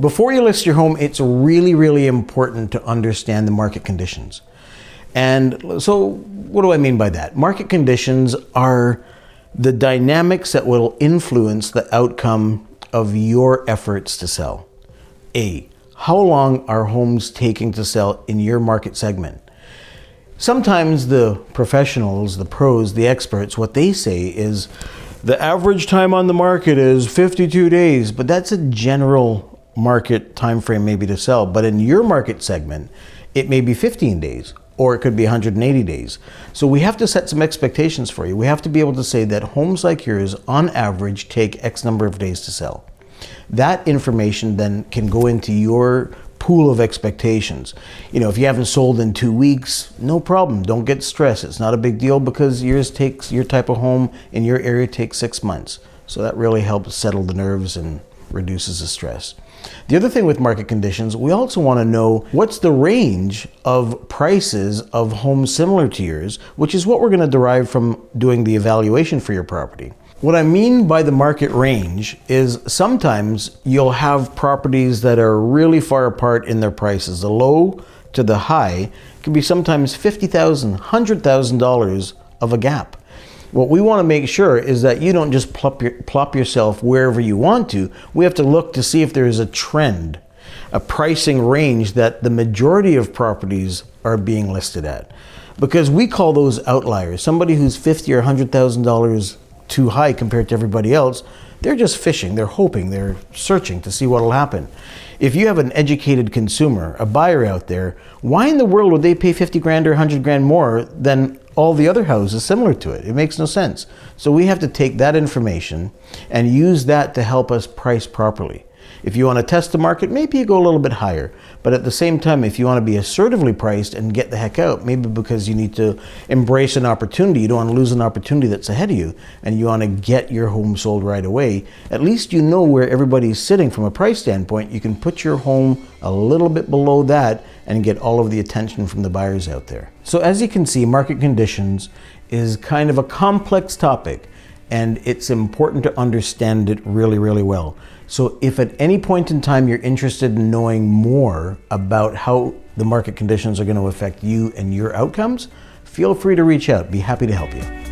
before you list your home, it's really, really important to understand the market conditions. And so what do I mean by that? Market conditions are the dynamics that will influence the outcome of your efforts to sell. A, how long are homes taking to sell in your market segment? Sometimes the professionals, the pros, the experts, what they say is the average time on the market is 52 days, but that's a general market time frame maybe to sell. But in your market segment, it may be 15 days, or it could be 180 days. So we have to set some expectations for you. We have to be able to say that homes like yours, on average, take X number of days to sell. That information then can go into your pool of expectations. If you haven't sold in 2 weeks, no problem. Don't get stressed. It's not a big deal because your type of home in your area takes 6 months. So that really helps settle the nerves and reduces the stress. The other thing with market conditions, we also want to know what's the range of prices of homes similar to yours, which is what we're going to derive from doing the evaluation for your property. What I mean by the market range is sometimes you'll have properties that are really far apart in their prices. The low to the high can be sometimes $50,000, $100,000 of a gap. What we want to make sure is that you don't just plop yourself wherever you want to. We have to look to see if there is a trend, a pricing range that the majority of properties are being listed at. Because we call those outliers. Somebody who's $50,000 or $100,000 too high compared to everybody else, they're just fishing, they're hoping, they're searching to see what will happen. If you have an educated consumer, a buyer out there, why in the world would they pay 50 grand or 100 grand more than all the other houses similar to it? It makes no sense. So we have to take that information and use that to help us price properly. If you want to test the market, maybe you go a little bit higher. But at the same time, if you want to be assertively priced and get the heck out, maybe because you need to embrace an opportunity, you don't want to lose an opportunity that's ahead of you, and you want to get your home sold right away, at least you know where everybody's sitting from a price standpoint. You can put your home a little bit below that and get all of the attention from the buyers out there. So as you can see, market conditions is kind of a complex topic, and it's important to understand it really, really well. So if at any point in time you're interested in knowing more about how the market conditions are going to affect you and your outcomes, feel free to reach out. Be happy to help you.